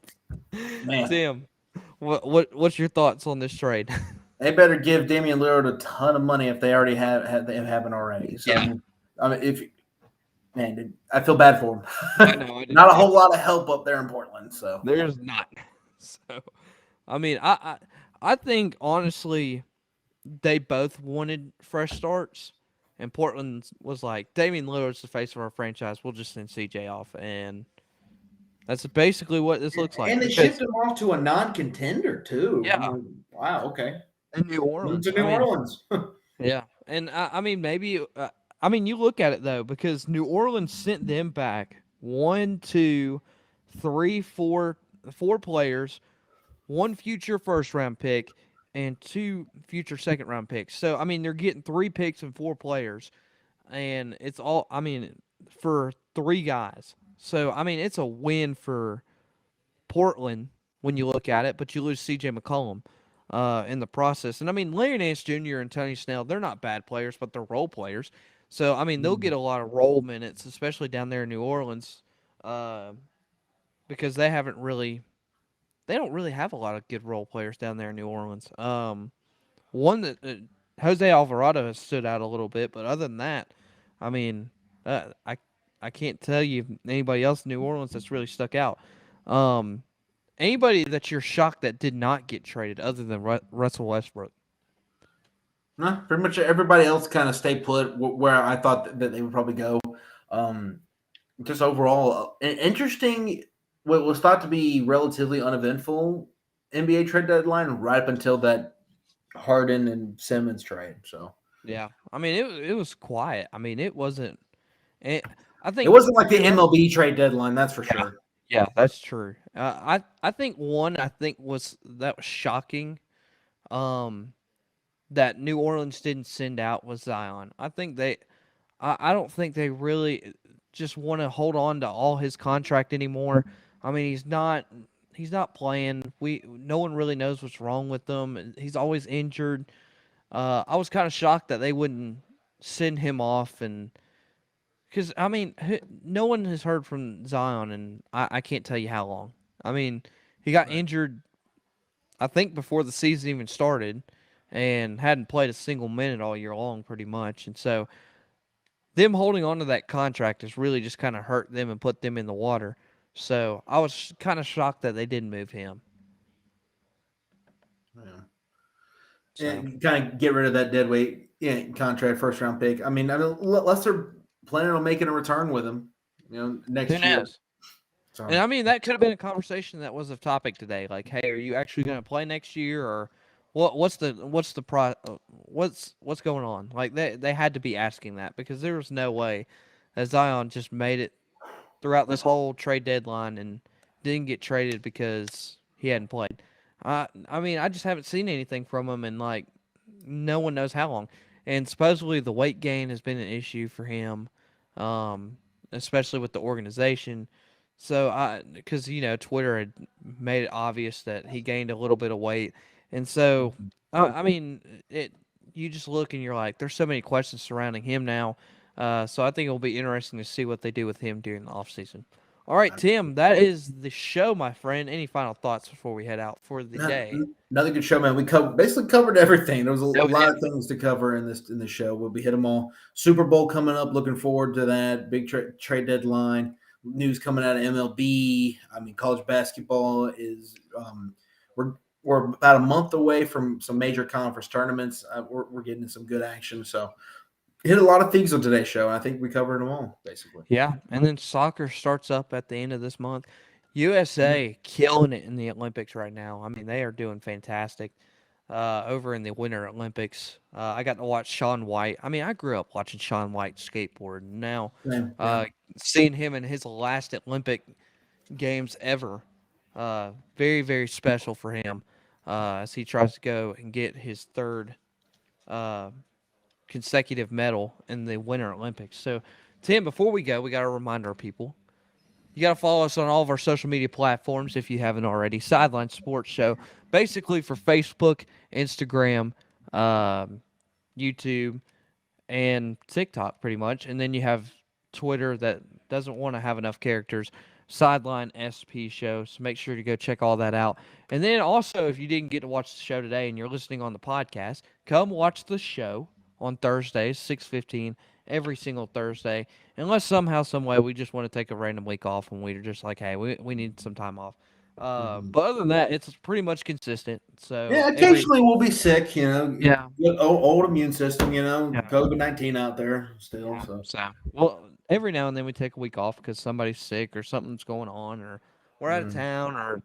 Man, Tim, what's your thoughts on this trade? they better give Damian Lillard a ton of money if they already they haven't already. So Yeah, I mean, if man, I feel bad for I him. know. I do Not a too. whole lot of help up there in Portland. So There's not. So, I mean, I think honestly, they both wanted fresh starts, and Portland was like, Damian Lillard's the face of our franchise. We'll just send CJ off, and that's basically what this looks like. and they shipped Because him off to a non-contender too. I'm yeah, like, wow, okay, in New move Orleans, to New Orleans. yeah, and I mean maybe, I mean you look at it though, because New Orleans sent them back one, two, three, four players, one future first round pick, and 2 future second round picks. So I mean they're getting 3 picks and 4 players, and it's all I mean for 3 guys. So I mean it's a win for Portland when you look at it, but you lose C.J. McCollum in the process. And I mean Larry Nance Jr. and Tony Snell, they're not bad players, but they're role players. So I mean they'll get a lot of role minutes, especially down there in New Orleans, uh, because they don't really have a lot of good role players down there in New Orleans. One that Jose Alvarado has stood out a little bit, but other than that, I mean, I can't tell you anybody else in New Orleans that's really stuck out. Um, Anybody that you're shocked that did not get traded other than Russell Westbrook? Pretty much everybody else kind of stayed put where I thought that they would probably go. Um, just overall, interesting. What was thought to be relatively uneventful NBA trade deadline right up until that Harden and Simmons trade. So Yeah, I mean it was quiet. I mean it wasn't. It, I it think wasn't like the you're right. MLB trade deadline, that's for Yeah, sure. yeah, that's true. I think one I think was that was shocking. Um, that New Orleans didn't send out was Zion. I think I don't think they really just want to hold on to all his contract anymore. I mean, he's not playing. No one really knows what's wrong with him. He's always injured. I was kind of shocked that they wouldn't send him off, and because I mean, no one has heard from Zion, and I can't tell you how long. I mean, he got Right. injured, I think, before the season even started, and hadn't played a single minute all year long, pretty much. And so, them holding on to that contract has really just kind of hurt them and put them in the water. So I was kind of shocked that they didn't move him. Yeah. So And kind of get rid of that dead weight contract, first round pick. I mean, unless they're planning on making a return with him, who next year. knows? And So I mean, that could have been a conversation that was a topic today. Like, hey, are you actually going to play next year, or what's going on? Like they had to be asking that because there was no way that Zion just made it throughout this whole trade deadline and didn't get traded because he hadn't played. I mean, I just haven't seen anything from him, and like no one knows how long. And supposedly the weight gain has been an issue for him, um, especially with the organization. So because Twitter had made it obvious that he gained a little bit of weight, and so I mean, it. You just look and you're like, there's so many questions surrounding him now. So I think it'll be interesting to see what they do with him during the offseason. All right, Tim, that is the show, my friend. Any final thoughts before we head out for the day? another good show, man. We basically covered everything. There was a That was lot it. of things to cover in this show. We hit them all. Super Bowl coming up. Looking forward to that big trade deadline. News coming out of MLB. I mean, college basketball is we're about a month away from some major conference tournaments. We're getting some good action. So hit a lot of things on today's show. I think we covered them all basically. Yeah, and then soccer starts up at the end of this month. USA killing it in the Olympics right now. I mean, they are doing fantastic over in the Winter Olympics. I got to watch Shaun White. I mean, I grew up watching Shaun White skateboard. Now, Yeah. seeing him in his last Olympic games ever, very, very special for him as he tries to go and get his third uh, consecutive medal in the Winter Olympics. So, Tim, before we go, we got to remind our people. You got to follow us on all of our social media platforms if you haven't already. Sideline Sports Show, basically for Facebook, Instagram, YouTube, and TikTok, pretty much. And then you have Twitter that doesn't want to have enough characters. Sideline SP Show. So make sure to go check all that out. And then also, if you didn't get to watch the show today and you're listening on the podcast, come watch the show on Thursdays, 6:15, every single Thursday. Unless somehow, some way, we just want to take a random week off and we're just like, hey, we need some time off. But other than that, it's pretty much consistent. So Yeah, occasionally we'll be sick, yeah, old immune system, yeah. COVID-19 out there still. Yeah. So, So, well, every now and then we take a week off because somebody's sick or something's going on or we're out of town or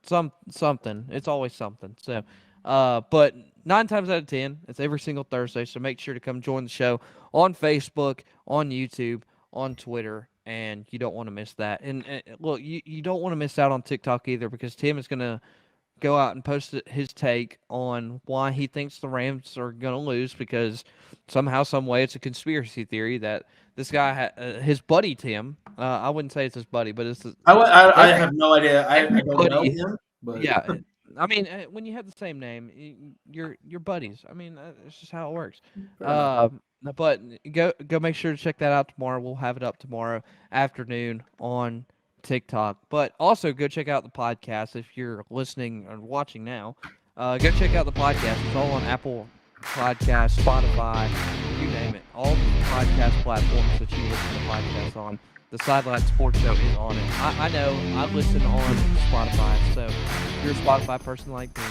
something. It's always something. So, but 9 times out of 10, it's every single Thursday. So make sure to come join the show on Facebook, on YouTube, on Twitter, and you don't want to miss that. And look, you don't want to miss out on TikTok either because Tim is going to go out and post his take on why he thinks the Rams are going to lose because somehow, some way, it's a conspiracy theory that this guy, his buddy Tim, I wouldn't say it's his buddy, but it's I every have no idea. I don't know everybody. him, but Yeah, I mean, when you have the same name, you're buddies. I mean, it's just how it works. fair enough. But go make sure to check that out tomorrow. We'll have it up tomorrow afternoon on TikTok. But also go check out the podcast if you're listening or watching now. Go check out the podcast. It's all on Apple Podcast, Spotify, you name it. All the podcast platforms that you listen to podcasts on. The Sideline Sports Show is on it. I know I listen on Spotify, so if you're a Spotify person like me,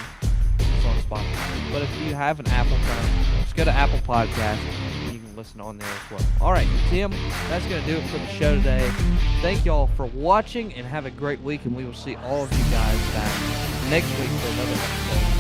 it's on Spotify. But if you have an Apple phone, just go to Apple Podcast. You can listen on there as well. All right, Tim, that's going to do it for the show today. Thank y'all for watching, and have a great week, and we will see all of you guys back next week for another episode.